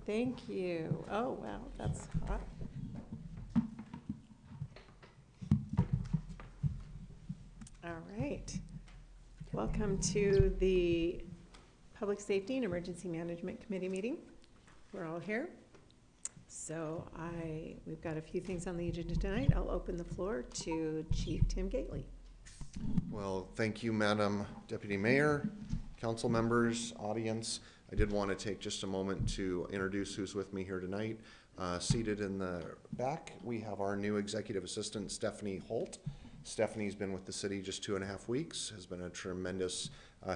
Thank you. Oh, wow, that's hot. All right. Welcome to the Public Safety and Emergency Management Committee meeting. We're all here. So we've got a few things on the agenda tonight. I'll open the floor to Chief Tim Gately. Well, thank you, Madam Deputy Mayor, council members, audience. I did want to take just a moment to introduce who's with me here tonight. Seated in the back, we have our new Executive Assistant, Stephanie Holt. Stephanie's been with the city just 2.5 weeks, has been a tremendous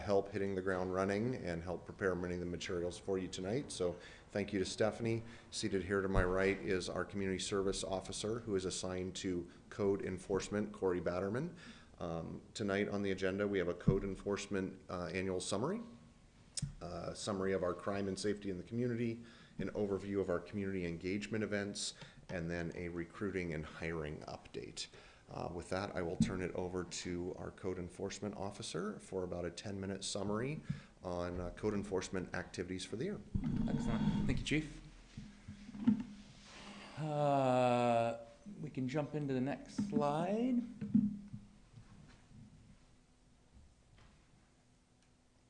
help hitting the ground running and help prepare many of the materials for you tonight. So thank you to Stephanie. Seated here to my right is our Community Service Officer who is assigned to Code Enforcement, Corey Batterman. Tonight on the agenda, we have a Code Enforcement annual summary, summary of our crime and safety in the community, an overview of our community engagement events, and then a recruiting and hiring update. With that, I will turn it over to our Code Enforcement Officer for about a 10-minute summary on code enforcement activities for the year. Excellent. Thank you, Chief. We can jump into the next slide.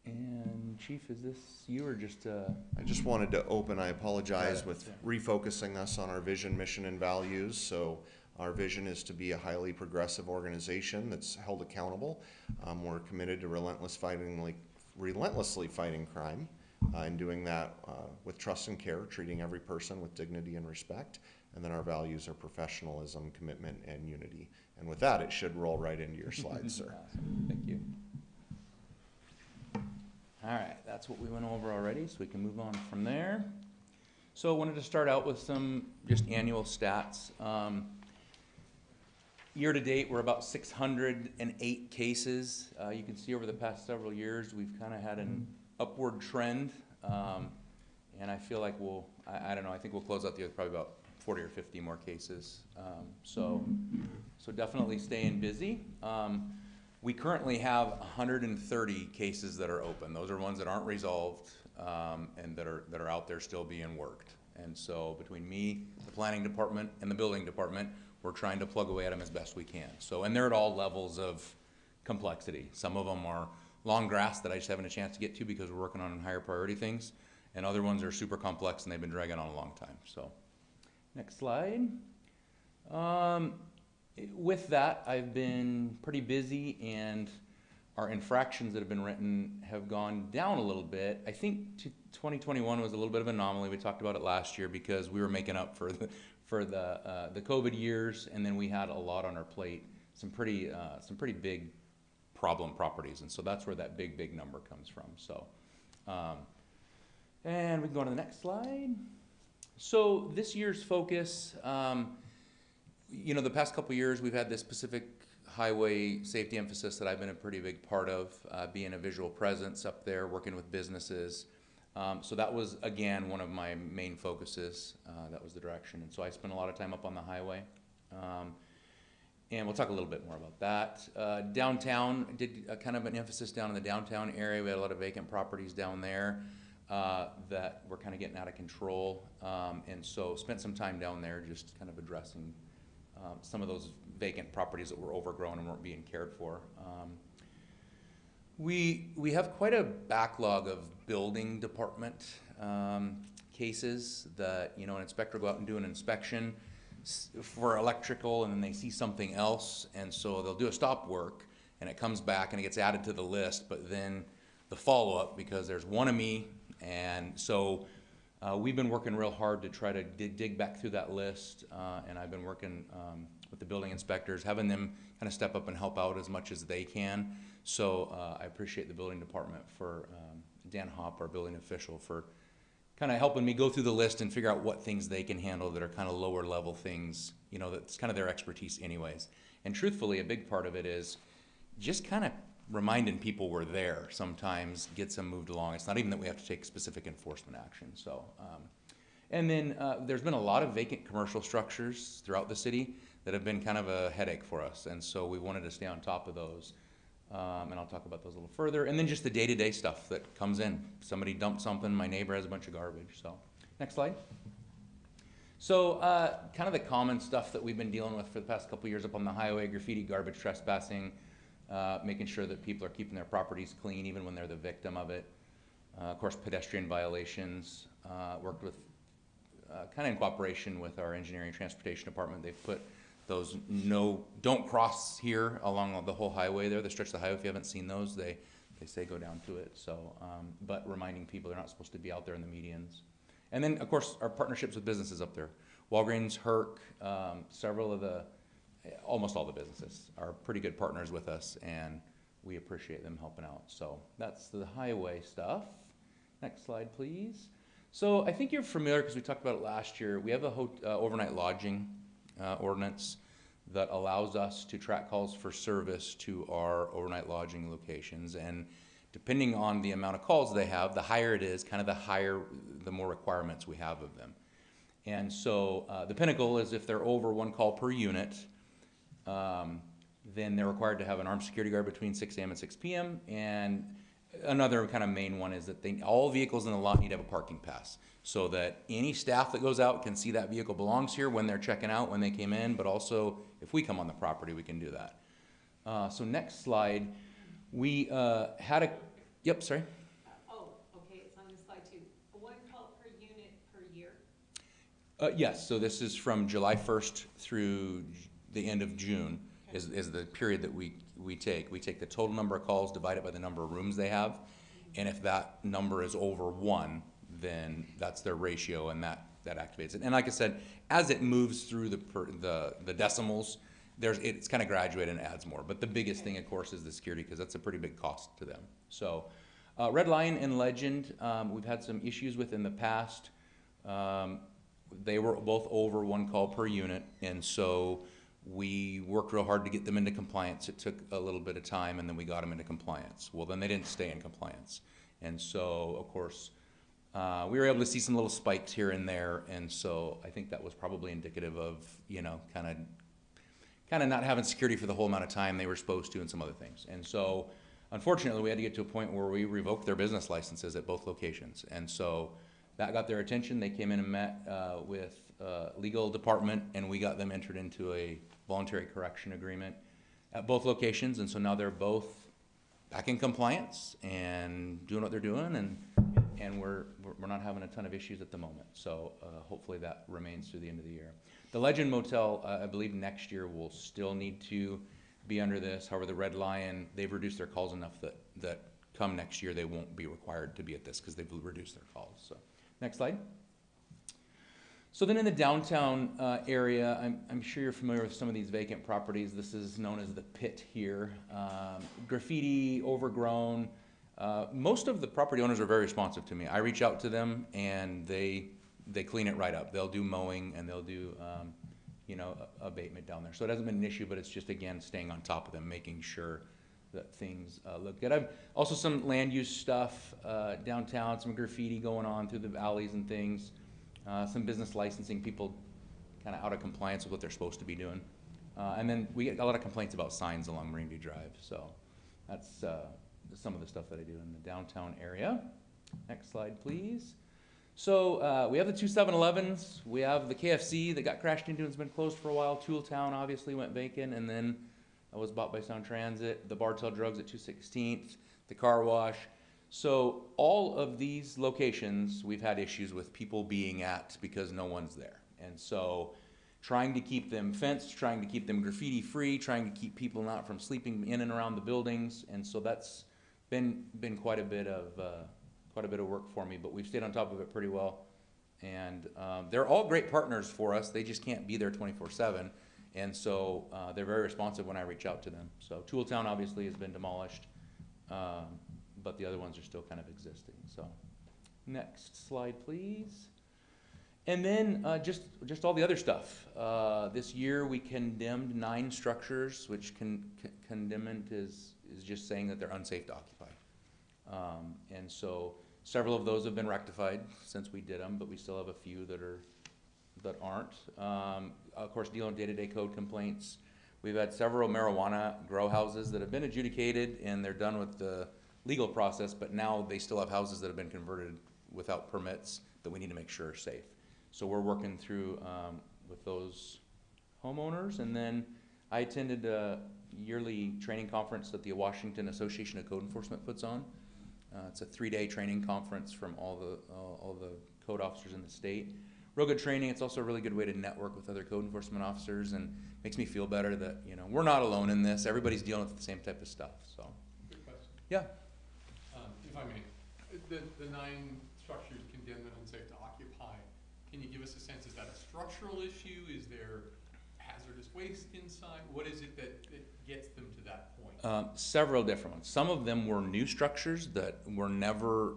And Chief, is this you or just I just wanted to open, I apologize, with refocusing us on our vision, mission, and values. So our vision is to be a highly progressive organization that's held accountable. We're committed to relentlessly fighting crime and doing that with trust and care, treating every person with dignity and respect. And then our values are professionalism, commitment, and unity. And with that, it should roll right into your slides, sir. Awesome. Thank you. All right, that's what we went over already, so we can move on from there. So I wanted to start out with some just annual stats. Year to date, we're about 608 cases. You can see over the past several years, we've kind of had an upward trend. And I feel like I don't know, I think we'll close out the year with probably about 40 or 50 more cases. So definitely staying busy. We currently have 130 cases that are open. Those are ones that aren't resolved and that are out there still being worked. And so between me, the planning department, and the building department, we're trying to plug away at them as best we can. So, and they're at all levels of complexity. Some of them are long grass that I just haven't a chance to get to because we're working on higher priority things. And other ones are super complex and they've been dragging on a long time. So, next slide. With that, I've been pretty busy and our infractions that have been written have gone down a little bit. I think 2021 was a little bit of an anomaly. We talked about it last year because we were making up for the COVID years, and then we had a lot on our plate, some pretty big problem properties, and so that's where that big number comes from. So, and we can go on to the next slide. So this year's focus, you know, the past couple years we've had this Pacific Highway safety emphasis that I've been a pretty big part of, being a visual presence up there, working with businesses. So that was, again, one of my main focuses. That was the direction. And so I spent a lot of time up on the highway. And we'll talk a little bit more about that. Downtown, did kind of an emphasis down in the downtown area. We had a lot of vacant properties down there that were kind of getting out of control. And so spent some time down there just kind of addressing some of those vacant properties that were overgrown and weren't being cared for. We have quite a backlog of building department cases that, you know, an inspector will go out and do an inspection for electrical and then they see something else, and so they'll do a stop work and it comes back and it gets added to the list, but then the follow-up, because there's one of me, and so we've been working real hard to try to dig back through that list, and I've been working with the building inspectors, having them kind of step up and help out as much as they can. So I appreciate the building department for Dan Hopp, our building official, for kind of helping me go through the list and figure out what things they can handle that are kind of lower level things, you know, that's kind of their expertise anyways. And truthfully, a big part of it is just kind of reminding people we're there sometimes gets them moved along. It's not even that we have to take specific enforcement action. So, and then there's been a lot of vacant commercial structures throughout the city that have been kind of a headache for us. And so we wanted to stay on top of those. And I'll talk about those a little further. And then just the day-to-day stuff that comes in. Somebody dumped something, my neighbor has a bunch of garbage. So Next slide. So kind of the common stuff that we've been dealing with for the past couple years up on the highway: graffiti, garbage, trespassing, making sure that people are keeping their properties clean even when they're the victim of it. Of course, pedestrian violations. Worked with, kind of in cooperation with our engineering and transportation department. They've put those don't cross here along the whole highway there, the stretch of the highway. If you haven't seen those, they say go down to it. So, but reminding people they're not supposed to be out there in the medians. And then, of course, our partnerships with businesses up there. Walgreens, Herc, several of almost all the businesses are pretty good partners with us, and we appreciate them helping out. So that's the highway stuff. Next slide, please. So I think you're familiar, because we talked about it last year. We have a overnight lodging ordinance that allows us to track calls for service to our overnight lodging locations. And depending on the amount of calls they have, the higher it is, kind of the more requirements we have of them. And so the pinnacle is if they're over 1 call per unit, then they're required to have an armed security guard between 6 a.m. and 6 p.m. And another kind of main one is that all vehicles in the lot need to have a parking pass, so that any staff that goes out can see that vehicle belongs here when they're checking out, when they came in, but also if we come on the property, we can do that. So next slide, we had a, yep, sorry. Oh, okay, it's on this slide too. 1 call per unit per year? Yes, so this is from July 1st through the end of June. Is the period that we take. We take the total number of calls, divide it by the number of rooms they have, and if that number is over 1, then that's their ratio, and that activates it. And like I said, as it moves through the decimals, it's kind of graduated and adds more. But the biggest thing, of course, is the security, because that's a pretty big cost to them. So Red Lion and Legend, we've had some issues with in the past. They were both over 1 call per unit, and so we worked real hard to get them into compliance. It took a little bit of time, and then we got them into compliance. Well, then they didn't stay in compliance. And so, of course, we were able to see some little spikes here and there, and so I think that was probably indicative of, kind of not having security for the whole amount of time they were supposed to, and some other things. And so, unfortunately, we had to get to a point where we revoked their business licenses at both locations. And so that got their attention. They came in and met with legal department, and we got them entered into a voluntary correction agreement at both locations. And so now they're both back in compliance and doing what they're doing, and we're not having a ton of issues at the moment. So hopefully that remains through the end of the year. The Legend Motel, I believe next year will still need to be under this. However, the Red Lion, they've reduced their calls enough that come next year they won't be required to be at this, because they've reduced their calls. So next slide. So then in the downtown area, I'm sure you're familiar with some of these vacant properties. This is known as the pit here. Graffiti, overgrown. Most of the property owners are very responsive to me. I reach out to them, and they clean it right up. They'll do mowing, and they'll do abatement down there. So it hasn't been an issue, but it's just, again, staying on top of them, making sure that things look good. I've also some land use stuff downtown, some graffiti going on through the alleys and things. Some business licensing, people kind of out of compliance with what they're supposed to be doing. And then we get a lot of complaints about signs along Marine View Drive. So that's some of the stuff that I do in the downtown area. Next slide, please. So we have the 2 7-Elevens. We have the KFC that got crashed into and has been closed for a while. Tooltown obviously went vacant, and then was bought by Sound Transit. The Bartell Drugs at 216th, the car wash. So all of these locations we've had issues with people being at because no one's there. And so trying to keep them fenced, trying to keep them graffiti free, trying to keep people not from sleeping in and around the buildings. And so that's been quite a bit of work for me, but we've stayed on top of it pretty well. And they're all great partners for us. They just can't be there 24/7. And so they're very responsive when I reach out to them. So Tooltown obviously has been demolished. But the other ones are still kind of existing. So next slide, please. And then just all the other stuff. This year we condemned 9 structures, which condemnment is just saying that they're unsafe to occupy. And so several of those have been rectified since we did them, but we still have a few that aren't. Of course, dealing with day-to-day code complaints. We've had several marijuana grow houses that have been adjudicated, and they're done with the legal process, but now they still have houses that have been converted without permits that we need to make sure are safe. So we're working through with those homeowners. And then I attended a yearly training conference that the Washington Association of Code Enforcement puts on. It's a 3-day training conference from all the code officers in the state. Real good training. It's also a really good way to network with other code enforcement officers, and makes me feel better that, you know, we're not alone in this. Everybody's dealing with the same type of stuff. So, Good question. yeah. If I may, the 9 structures condemned and unsafe to occupy, can you give us a sense, is that a structural issue? Is there hazardous waste inside? What is it that gets them to that point? Several different ones. Some of them were new structures that were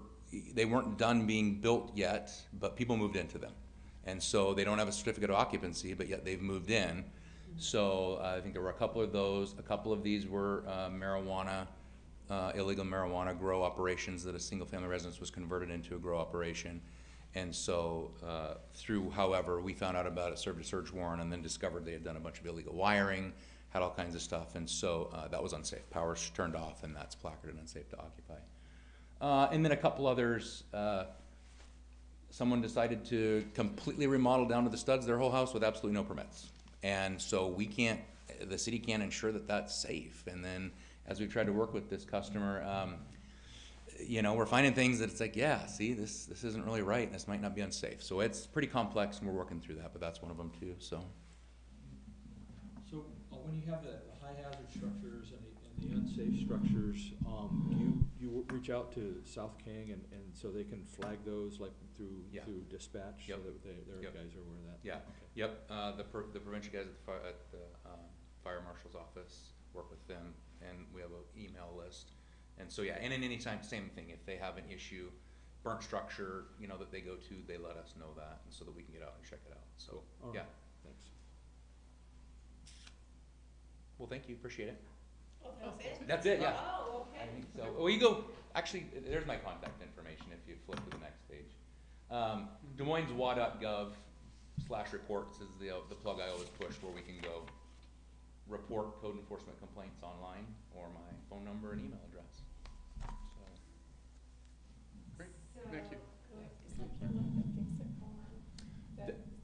they weren't done being built yet, but people moved into them. And so they don't have a certificate of occupancy, but yet they've moved in. So I think there were a couple of those. A couple of these were illegal marijuana grow operations that a single family residence was converted into a grow operation. And so however, we found out about it, served a search warrant, and then discovered they had done a bunch of illegal wiring, had all kinds of stuff. And so that was unsafe. Power's turned off, and that's placarded unsafe to occupy. And then a couple others, someone decided to completely remodel down to the studs their whole house with absolutely no permits. And so the city can't ensure that that's safe. And then as we tried to work with this customer, you know, we're finding things that it's like, yeah, see, this isn't really right, and this might not be unsafe. So it's pretty complex, and we're working through that, but that's one of them too, so. So when you have the high hazard structures and the unsafe structures, do you reach out to South King and so they can flag those like through dispatch? Yep. So that their Yep. guys are aware of that? Yeah. Okay. Yep. The prevention guys at the fire marshal's office work with them, and we have an email list. And so yeah, and in any time, same thing. If they have an issue, burnt structure, you know, that they go to, they let us know that, and so that we can get out and check it out. So All right. yeah. Thanks. Well, thank you. Appreciate it. Well, that's it? That's it. Yeah. Oh, I okay. think so. Well, you go. Actually, there's my contact information. If you flip to the next page, Des Moines.wa.gov/reports is the plug I always push, where we can go report code enforcement complaints online, or my phone number and email address. So, Great, thank you. Is that kind of like the fix-it form?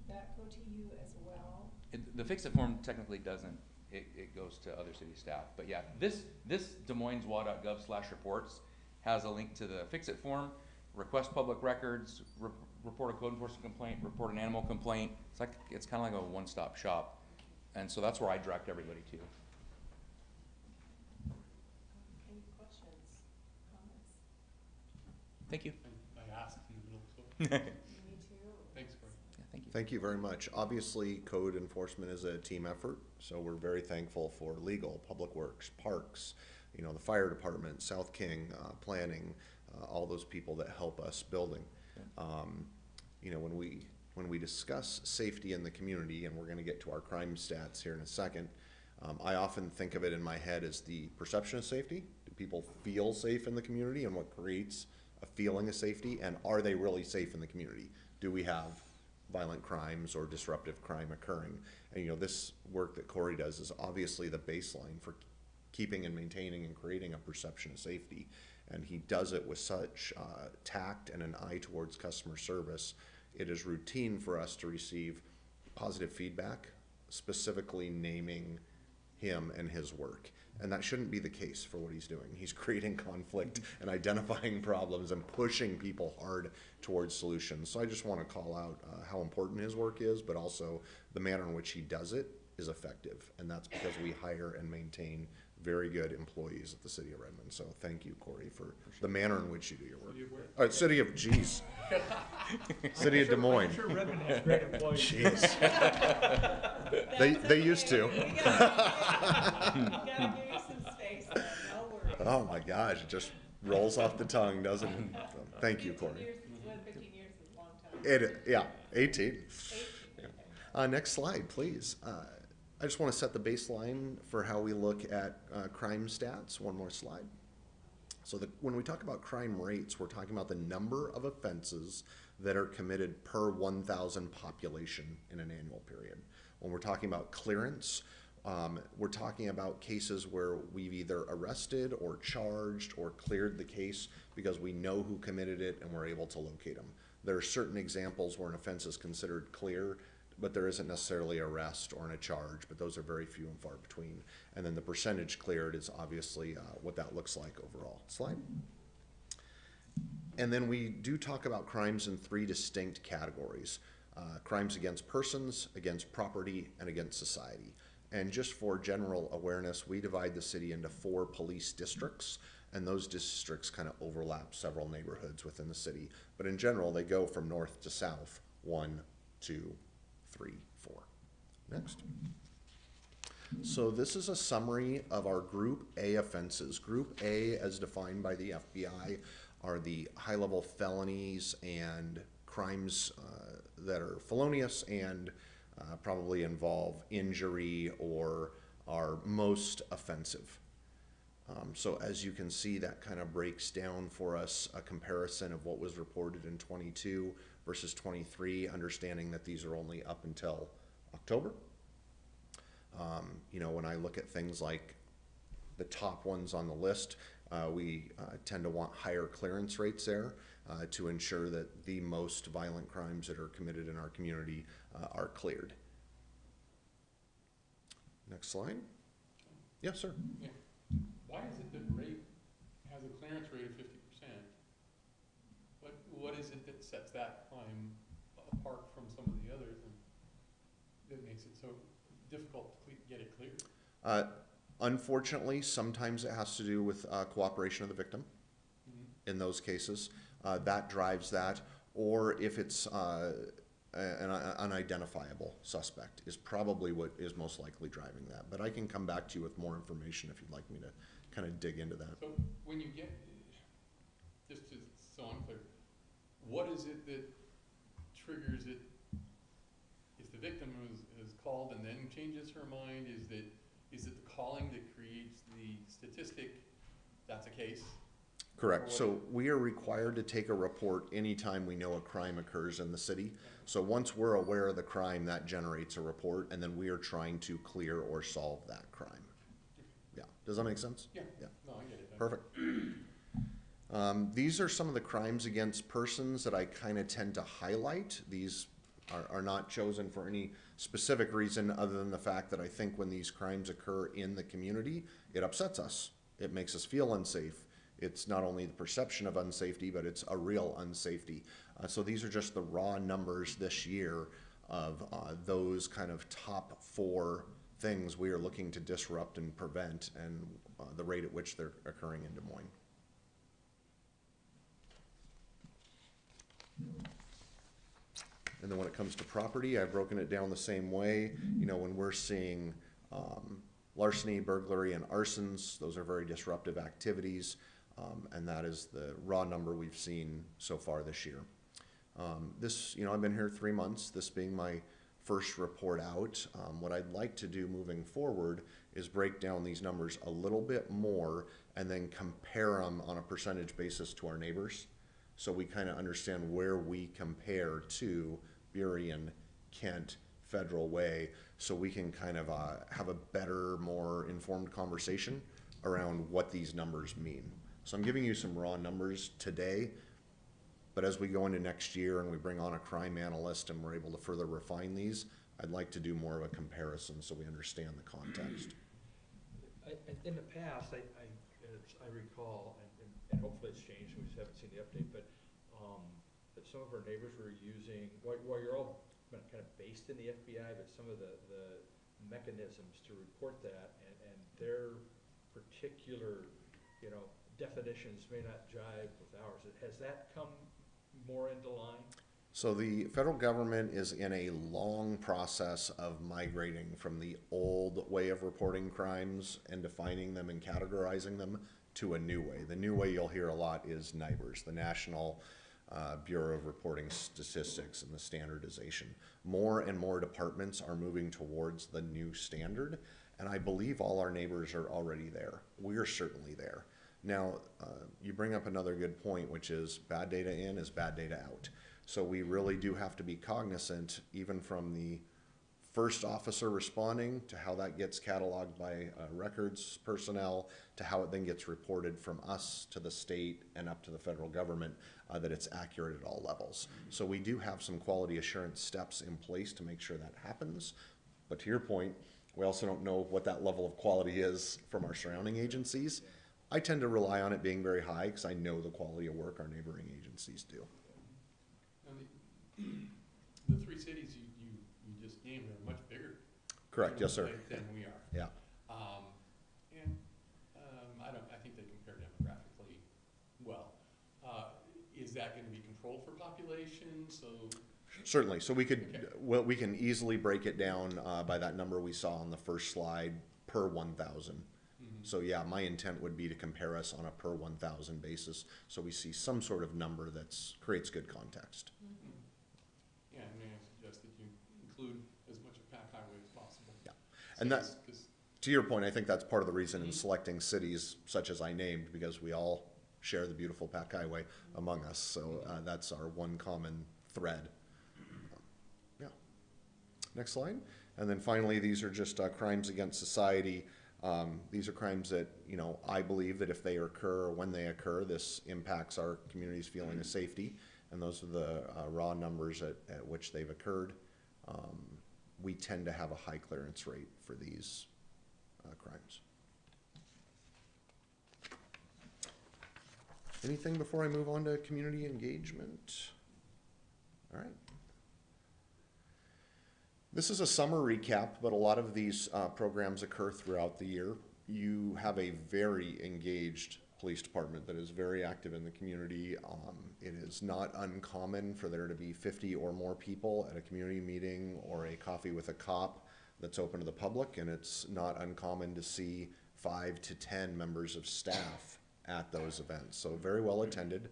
That go to you as well? the fix-it form technically doesn't. It goes to other city staff. But yeah, this Des Moines.wa.gov/reports has a link to the fix-it form, request public records, report a code enforcement complaint, report an animal complaint. It's kind of like a one-stop shop, and so that's where I direct everybody to. Any questions, comments? Thank you. I asked in the middle, so Me too. thanks, Corey. Yeah, thank you. Thank you very much. Obviously, code enforcement is a team effort, so we're very thankful for legal, public works, parks, you know, the fire department, South King, planning, all those people that help us building. You know, when we discuss safety in the community, and we're going to get to our crime stats here in a second, I often think of it in my head as the perception of safety. Do people feel safe in the community, and what creates a feeling of safety, and are they really safe in the community? Do we have violent crimes or disruptive crime occurring? And you know, this work that Corey does is obviously the baseline for keeping and maintaining and creating a perception of safety. And he does it with such tact and an eye towards customer service. It is routine for us to receive positive feedback, specifically naming him and his work. And that shouldn't be the case for what he's doing. He's creating conflict and identifying problems and pushing people hard towards solutions. So I just want to call out how important his work is, but also the manner in which he does it is effective. And that's because we hire and maintain very good employees at the City of Redmond. So thank you, Corey, for the manner in which you do your work. City of Des Moines. I'm sure Redmond has great employees. Jeez. They used to. We gotta give you some space there, no worries. Oh my gosh, it just rolls off the tongue, doesn't it? So, thank you, 15 Corey. years is 15 years is a long time. Yeah, 18. 18, Yeah. Next slide, please. I just want to set the baseline for how we look at crime stats. One more slide. So when we talk about crime rates, we're talking about the number of offenses that are committed per 1,000 population in an annual period. When we're talking about clearance, We're talking about cases where we've either arrested or charged or cleared the case because we know who committed it and we're able to locate them. There are certain examples where an offense is considered clear, but there isn't necessarily arrest or a charge, but those are very few and far between. And then the percentage cleared is obviously what that looks like overall. Slide. And then we do talk about crimes in 3 distinct categories. Crimes against persons, against property, and against society. And just for general awareness, we divide the city into 4 police districts, and those districts kind of overlap several neighborhoods within the city. But in general, they go from north to south, 1, 2, 3, 4. Next. So this is a summary of our Group A offenses. Group A, as defined by the FBI, are the high-level felonies and crimes that are felonious and probably involve injury or are most offensive. So as you can see, that kind of breaks down for us a comparison of what was reported in 22 versus 23, understanding that these are only up until October. You know, when I look at things like the top ones on the list, we tend to want higher clearance rates there to ensure that the most violent crimes that are committed in our community are cleared. Next slide. Yes, sir. Yeah. Why is it that rape has a clearance rate of 50%? What is it that sets that crime apart from some of the others and that makes it so difficult to get it cleared? Unfortunately, sometimes it has to do with cooperation of the victim. Mm-hmm. In those cases, that drives that, or if it's an unidentifiable suspect is probably what is most likely driving that. But I can come back to you with more information if you'd like me to kind of dig into that. So when you get, just to, so I'm clear, what is it that triggers it? If the victim is called and then changes her mind, is it the calling that creates the statistic that's a case? Correct. So we are required to take a report anytime we know a crime occurs in the city. So once we're aware of the crime, that generates a report, and then we are trying to clear or solve that crime. Yeah. Does that make sense? Yeah. Yeah. No, I get it. Perfect. These are some of the crimes against persons that I kind of tend to highlight. These are not chosen for any specific reason other than the fact that I think when these crimes occur in the community, it upsets us. It makes us feel unsafe. It's not only the perception of unsafety, but it's a real unsafety. So these are just the raw numbers this year of those kind of top 4 things we are looking to disrupt and prevent, and the rate at which they're occurring in Des Moines. And then when it comes to property, I've broken it down the same way. You know, when we're seeing larceny, burglary, and arsons, those are very disruptive activities. And that is the raw number we've seen so far this year. You know, I've been here 3 months, this being my first report out. What I'd like to do moving forward is break down these numbers a little bit more and then compare them on a percentage basis to our neighbors. So we kind of understand where we compare to Burien, Kent, Federal Way, so we can kind of have a better, more informed conversation around what these numbers mean. So I'm giving you some raw numbers today, but as we go into next year and we bring on a crime analyst and we're able to further refine these, I'd like to do more of a comparison so we understand the context. In the past, I recall, and hopefully it's changed, we just haven't seen the update, but that some of our neighbors were using, while you're all kind of based in the FBI, but some of the mechanisms to report that and their particular, you know, definitions may not jive with ours. Has that come more into line? So the federal government is in a long process of migrating from the old way of reporting crimes and defining them and categorizing them to a new way. The new way you'll hear a lot is NIBRS, the National Bureau of Reporting Statistics, and the standardization. More and more departments are moving towards the new standard, and I believe all our neighbors are already there. We're certainly there. Now, you bring up another good point, which is bad data in is bad data out. So we really do have to be cognizant, even from the first officer responding, to how that gets cataloged by records personnel, to how it then gets reported from us to the state and up to the federal government, that it's accurate at all levels. So we do have some quality assurance steps in place to make sure that happens. But to your point, we also don't know what that level of quality is from our surrounding agencies. I tend to rely on it being very high because I know the quality of work our neighboring agencies do. Now, the three cities you just named are much bigger. Correct, yes, sir. Than we are. Yeah. I think they compare demographically well. Is that going to be controlled for population? So Certainly. So we could, okay. well, we can easily break it down by that number we saw on the first slide per 1,000. So yeah, my intent would be to compare us on a per 1,000 basis, so we see some sort of number that's creates good context. Yeah, and may I suggest that you include as much of Pack Highway as possible. Yeah, and that, 'cause to your point, I think that's part of the reason in selecting cities such as I named, because we all share the beautiful Pack Highway among us. So that's our one common thread. Yeah. Next slide. And then finally, these are just crimes against society. These are crimes that, you know, I believe that if they occur or when they occur, this impacts our community's feeling of safety. And those are the raw numbers at which they've occurred. We tend to have a high clearance rate for these crimes. Anything before I move on to community engagement? All right. This is a summer recap, but a lot of these programs occur throughout the year. You have a very engaged police department that is very active in the community. It is not uncommon for there to be 50 or more people at a community meeting or a coffee with a cop that's open to the public, and it's not uncommon to see 5 to 10 members of staff at those events. So very well attended.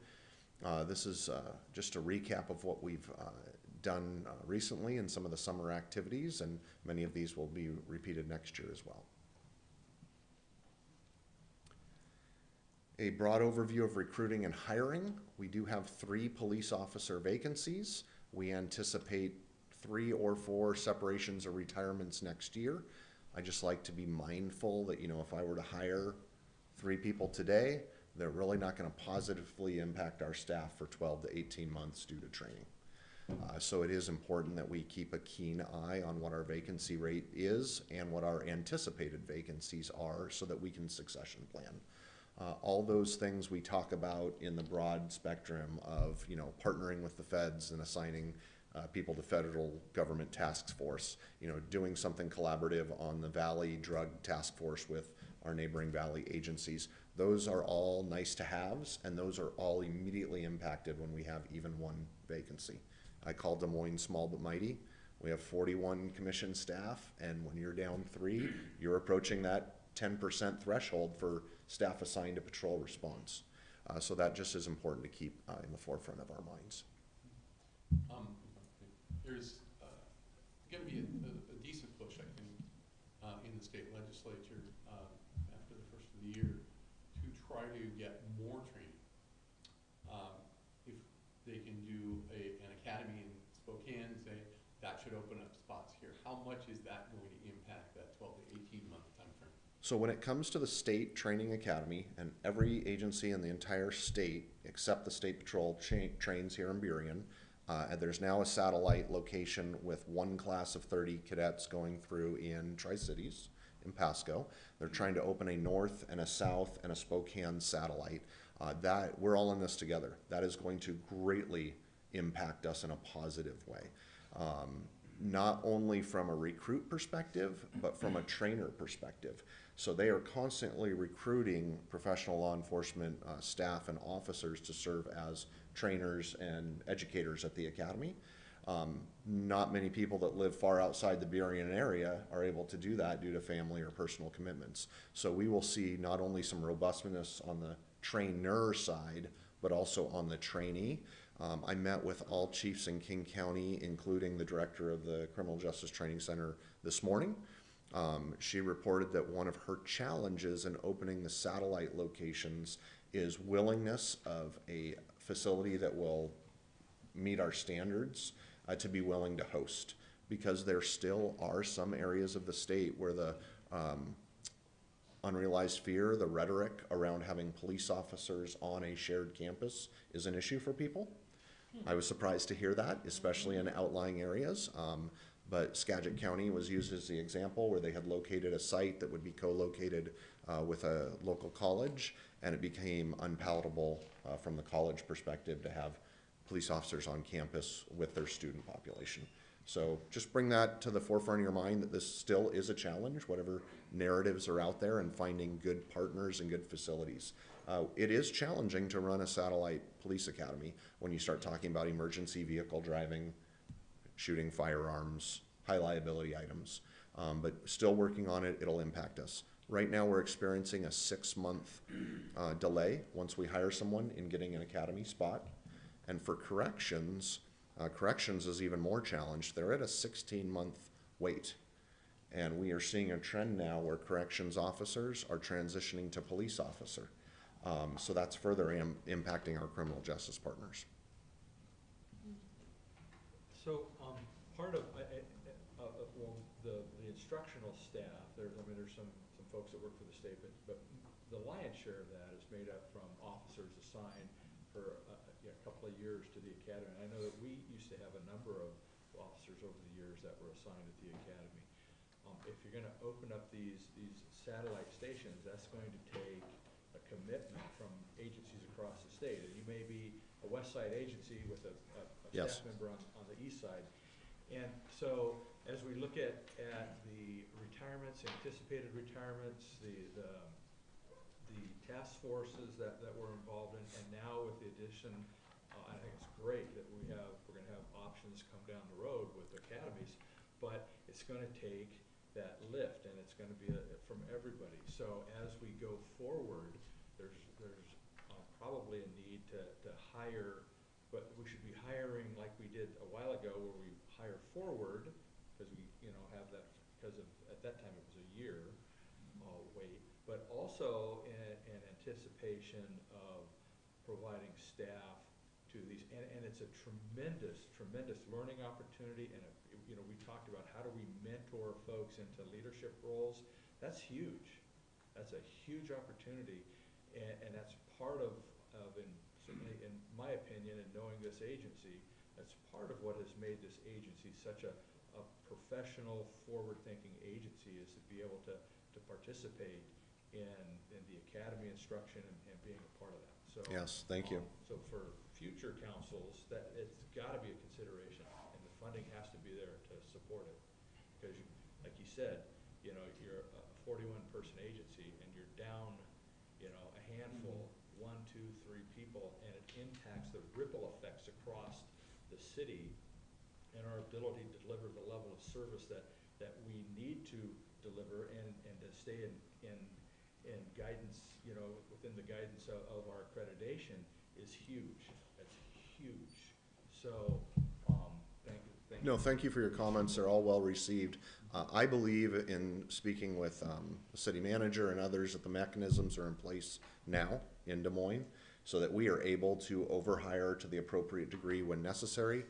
This is just a recap of what we've done recently and some of the summer activities, and many of these will be repeated next year as well. A broad overview of recruiting and hiring. We do have 3 police officer vacancies. We anticipate 3 or 4 separations or retirements next year. I just like to be mindful that, you know, if I were to hire 3 people today, they're really not going to positively impact our staff for 12 to 18 months due to training. So it is important that we keep a keen eye on what our vacancy rate is and what our anticipated vacancies are so that we can succession plan. All those things we talk about in the broad spectrum of, you know, partnering with the feds and assigning people to federal government task force, you know, doing something collaborative on the Valley Drug Task Force with our neighboring Valley agencies. Those are all nice to haves, and those are all immediately impacted when we have even 1 vacancy. I call Des Moines small but mighty. We have 41 commission staff, and when you're down 3, you're approaching that 10% threshold for staff assigned to patrol response. So that just is important to keep in the forefront of our minds. There's going to be a decent push, I think, in the state legislature after the first of the year to try to get more training. If they can do an academy in Spokane, say that should open up spots here. How much is that going to impact that 12 to 18 month time frame? So when it comes to the state training academy, and every agency in the entire state except the state patrol trains here in Burien, and there's now a satellite location with 1 class of 30 cadets going through in Tri-Cities in Pasco. They're trying to open a north and a south and a Spokane satellite. That we're all in this together. That is going to greatly impact us in a positive way. Not only from a recruit perspective, but from a trainer perspective. So they are constantly recruiting professional law enforcement staff and officers to serve as trainers and educators at the academy. Not many people that live far outside the Burien area are able to do that due to family or personal commitments. So we will see not only some robustness on the trainer side, but also on the trainee. I met with all chiefs in King County, including the director of the Criminal Justice Training Center this morning. She reported that one of her challenges in opening the satellite locations is willingness of a facility that will meet our standards to be willing to host. because there still are some areas of the state where the unrealized fear, the rhetoric around having police officers on a shared campus is an issue for people. I was surprised to hear that, especially in outlying areas. But Skagit County was used as the example where they had located a site that would be co-located with a local college, and it became unpalatable from the college perspective to have police officers on campus with their student population. So just bring that to the forefront of your mind, that this still is a challenge, whatever narratives are out there, and finding good partners and good facilities. It is challenging to run a satellite police academy when you start talking about emergency vehicle driving, shooting firearms, high liability items, but still working on it. It'll impact us. Right now we're experiencing a 6-month delay once we hire someone in getting an academy spot. And for corrections, corrections is even more challenged. They're at a 16-month wait. And we are seeing a trend now where corrections officers are transitioning to police officer. So that's further impacting our criminal justice partners. So, part of, well, the instructional staff, there's some folks that work for the state, but the lion's share of that is made up from officers assigned for a couple of years to the academy. And I know that we used to have a number of officers over the years that were assigned at the academy. If you're gonna open up these satellite stations, that's going to take a commitment from agencies across the state. And you may be a West Side agency with a Yes. staff member on the east side. And so as we look at the retirements, anticipated retirements, the task forces that we're involved in, and now with the addition, I think it's great that we're gonna have options come down the road with academies, but it's gonna take that lift, and it's gonna be from everybody. So as we go forward, there's probably a need to hire, but we should be hiring like we did a while ago, where we hire forward, because we have that, because of, at that time it was a year wait, but also in anticipation of providing staff to these, and it's a tremendous learning opportunity. And we talked about how do we mentor folks into leadership roles. That's huge. That's a huge opportunity, and that's part of certainly in my opinion, and knowing this agency, that's part of what has made this agency such a professional, forward-thinking agency, is to be able to participate in the academy instruction and being a part of that. So Yes, thank you. So for future councils, that it's got to be a consideration, and the funding has to be there to support it. Because, like you said, you're a 41-person agency, and you're down, a handful, 1, 2, 3 people, and it impacts the ripple effects across the city and our ability to deliver the level of service that we need to deliver, and to stay in guidance, within the guidance of our accreditation is huge. That's huge. So, thank you. No, thank you for your comments. They're all well received. I believe in speaking with the city manager and others that the mechanisms are in place now in Des Moines, so that we are able to overhire to the appropriate degree when necessary.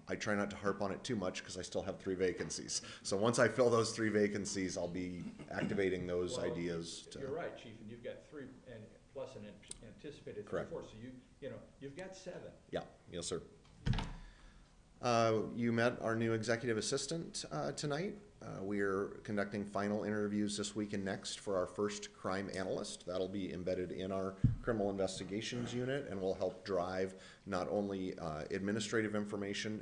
I try not to harp on it too much because I still have 3 vacancies. So once I fill those 3 vacancies, I'll be activating those ideas. You're right, Chief, and you've got 3 and plus an anticipated 3 or 4. So you've got 7. Yeah, yes, sir. You met our new executive assistant tonight. We are conducting final interviews this week and next for our first crime analyst. That'll be embedded in our criminal investigations unit, and will help drive not only administrative information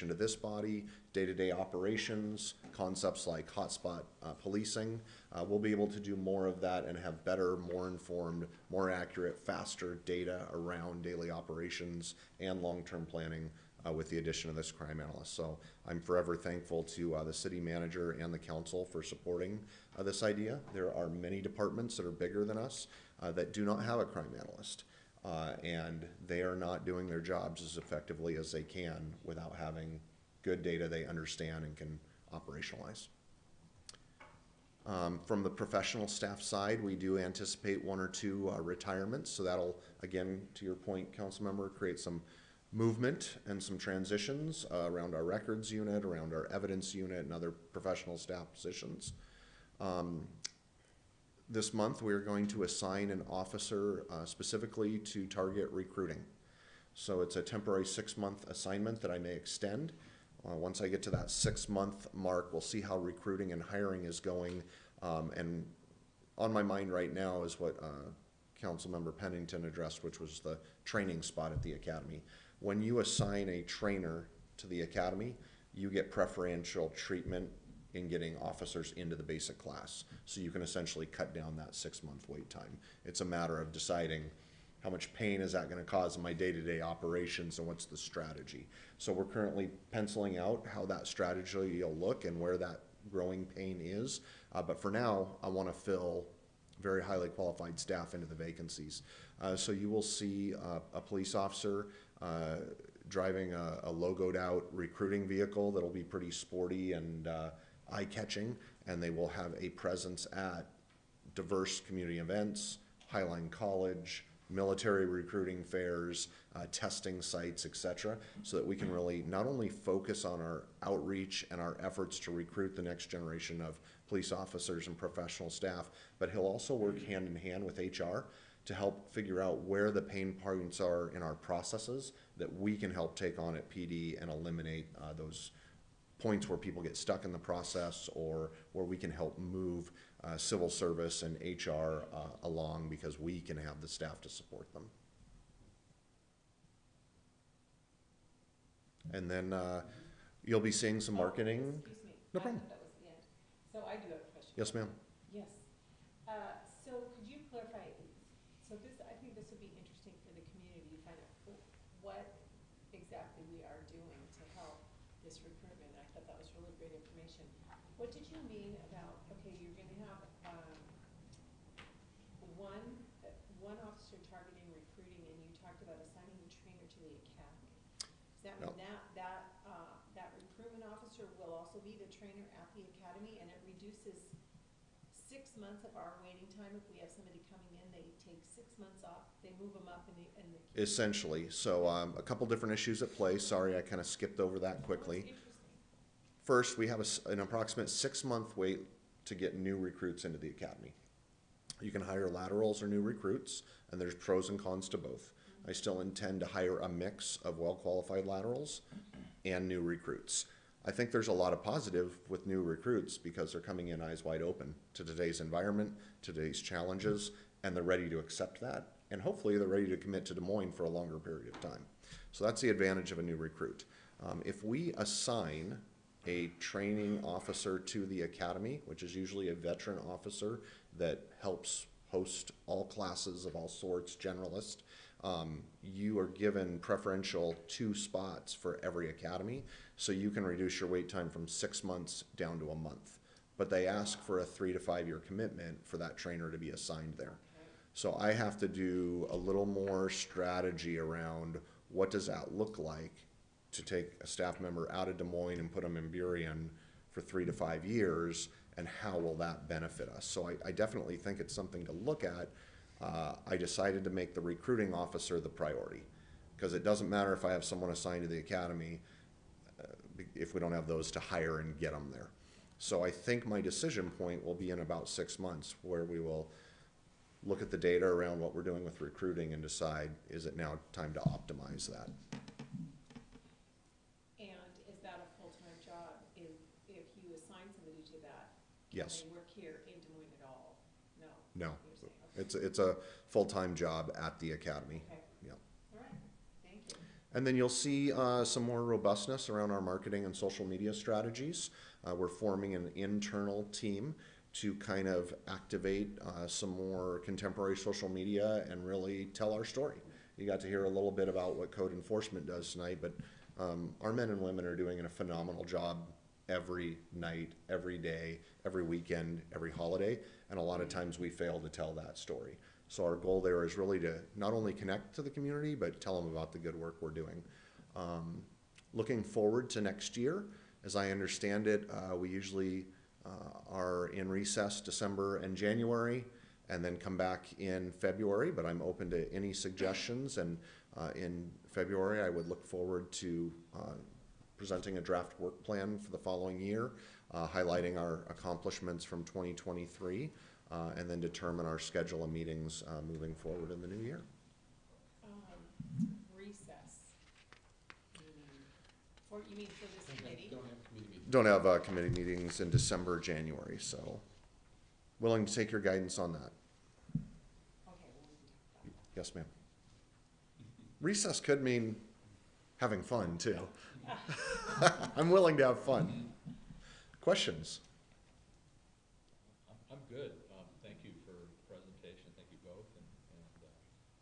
to this body, day-to-day operations, concepts like hotspot policing. We'll be able to do more of that and have better, more informed, more accurate, faster data around daily operations and long-term planning with the addition of this crime analyst. So I'm forever thankful to the city manager and the council for supporting this idea. There are many departments that are bigger than us that do not have a crime analyst, and they are not doing their jobs as effectively as they can without having good data they understand and can operationalize. From the professional staff side, we do anticipate 1 or 2 retirements, so that'll, again, to your point, council member, create some movement and some transitions around our records unit, around our evidence unit, and other professional staff positions. This month, we are going to assign an officer specifically to target recruiting. So it's a temporary 6-month assignment that I may extend. Once I get to that 6-month mark, we'll see how recruiting and hiring is going. And on my mind right now is what Councilmember Pennington addressed, which was the training spot at the academy. When you assign a trainer to the academy, you get preferential treatment in getting officers into the basic class. So you can essentially cut down that 6-month wait time. It's a matter of deciding how much pain is that gonna cause in my day-to-day operations and what's the strategy. So we're currently penciling out how that strategy will look and where that growing pain is. But for now, I wanna fill very highly qualified staff into the vacancies. So you will see a police officer driving a logoed out recruiting vehicle that'll be pretty sporty and eye-catching, and they will have a presence at diverse community events, Highline College, military recruiting fairs, testing sites, etc., so that we can really not only focus on our outreach and our efforts to recruit the next generation of police officers and professional staff, but he'll also work hand in hand with HR to help figure out where the pain points are in our processes that we can help take on at PD and eliminate those points where people get stuck in the process, or where we can help move civil service and HR along because we can have the staff to support them. And then you'll be seeing some marketing. Excuse me. No problem. I thought that was the end. So I do have a question. Yes, ma'am. Yes. So could you clarify, so this, I think this would be interesting for the community to find out what exactly we are doing to help this recruitment. I thought that was really great information. What did you mean about, okay, you're gonna have one officer targeting recruiting, and you talked about assigning a trainer to the academy. Does that mean that recruitment officer will also be the trainer at the academy, and it reduces 6 months of our waiting time? If we have somebody coming in, they take 6 months off, they move them up in the Essentially. So a couple different issues at play. Sorry, I kind of skipped over that quickly. First, we have an approximate 6-month wait to get new recruits into the academy. You can hire laterals or new recruits, and there's pros and cons to both. I still intend to hire a mix of well-qualified laterals and new recruits. I think there's a lot of positive with new recruits because they're coming in eyes wide open to today's environment, today's challenges, and they're ready to accept that. And hopefully they're ready to commit to Des Moines for a longer period of time. So that's the advantage of a new recruit. If we assign a training officer to the academy, which is usually a veteran officer that helps host all classes of all sorts, generalist, you are given preferential 2 spots for every academy, so you can reduce your wait time from 6 months down to a month. But they ask for a 3 to 5 year commitment for that trainer to be assigned there. So I have to do a little more strategy around what does that look like to take a staff member out of Des Moines and put them in Burien for 3 to 5 years, and how will that benefit us? So I definitely think it's something to look at. I decided to make the recruiting officer the priority, because it doesn't matter if I have someone assigned to the academy if we don't have those to hire and get them there. So I think my decision point will be in about 6 months, where we will look at the data around what we're doing with recruiting and decide, is it now time to optimize that? And is that a full-time job? If you assign somebody to that, Yes. can they work here in Des Moines at all? No? No. You're saying, okay. It's a full-time job at the academy. Okay. Yeah. All right, thank you. And then you'll see some more robustness around our marketing and social media strategies. We're forming an internal team to kind of activate some more contemporary social media and really tell our story. You got to hear a little bit about what code enforcement does tonight, but our men and women are doing a phenomenal job every night, every day, every weekend, every holiday, and a lot of times we fail to tell that story. So our goal there is really to not only connect to the community, but tell them about the good work we're doing. Looking forward to next year, as I understand it, we usually are in recess December and January, and then come back in February, but I'm open to any suggestions, and in February, I would look forward to presenting a draft work plan for the following year, highlighting our accomplishments from 2023, and then determine our schedule of meetings moving forward in the new year. Recess. You mean for this committee? Don't have committee meetings. Don't have committee meetings in December, January, so willing to take your guidance on that. Okay, well, we can talk about that. Yes, ma'am. Recess could mean having fun, too. I'm willing to have fun. Questions? I'm good. Thank you for the presentation. Thank you both, and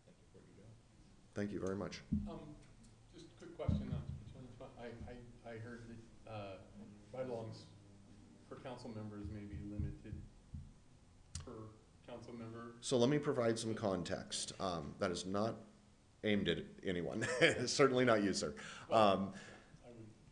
thank you for what you're doing. Thank you very much. Just a quick question, I heard that, ride-alongs for council members may be limited per council member. So let me provide some context. That is not aimed at anyone. Certainly not you, sir.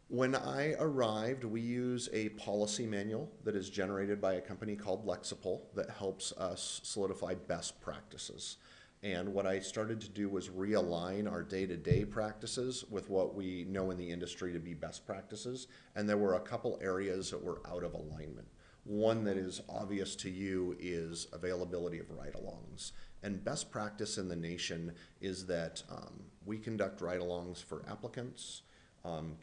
When I arrived, we use a policy manual that is generated by a company called Lexipol that helps us solidify best practices. And what I started to do was realign our day-to-day practices with what we know in the industry to be best practices. And there were a couple areas that were out of alignment. One that is obvious to you is availability of ride-alongs. And best practice in the nation is that we conduct ride-alongs for applicants,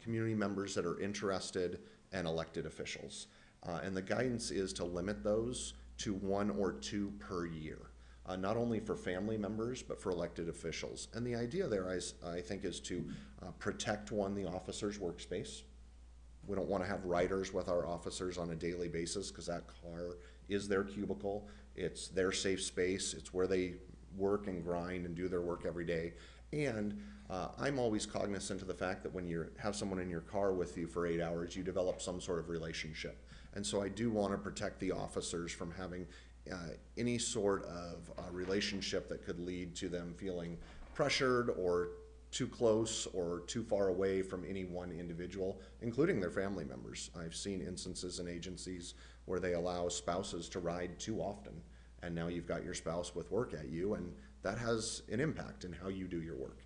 community members that are interested, and elected officials. And the guidance is to limit those to 1 or 2 per year, not only for family members, but for elected officials. And the idea there, I think, is to protect, one, the officer's workspace. We don't want to have riders with our officers on a daily basis because that car is their cubicle. It's their safe space. It's where they work and grind and do their work every day. And I'm always cognizant of the fact that when you have someone in your car with you for 8 hours, you develop some sort of relationship. And so I do want to protect the officers from having any sort of relationship that could lead to them feeling pressured or too close or too far away from any one individual, including their family members. I've seen instances in agencies where they allow spouses to ride too often, and now you've got your spouse with work at you, and that has an impact in how you do your work.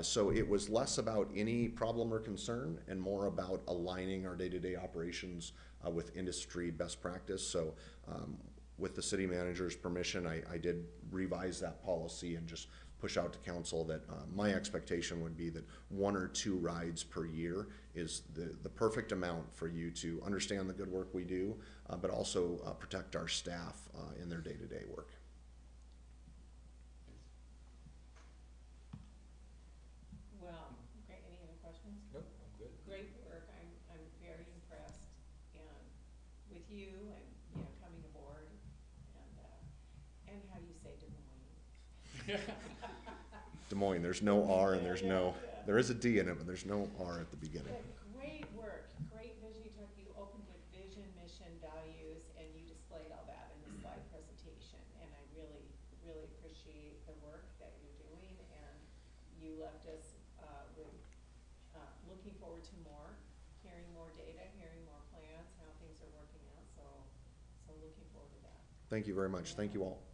So it was less about any problem or concern and more about aligning our day-to-day operations with industry best practice. So with the city manager's permission, I did revise that policy and just push out to council that my expectation would be that 1 or 2 rides per year is the perfect amount for you to understand the good work we do, but also protect our staff in their day-to-day work. Well, great. Any other questions? Nope, I'm good. Great work. I'm very impressed and with you and, you know, coming aboard and how do you say Des Moines? Des Moines, there's no R and there's no, there is a D in it, but there's no R at the beginning. Great work, great vision. You opened with vision, mission, values, and you displayed all that in the slide presentation. And I really, really appreciate the work that you're doing. And you left us with looking forward to more, hearing more data, hearing more plans, how things are working out. So looking forward to that. Thank you very much. Thank you all.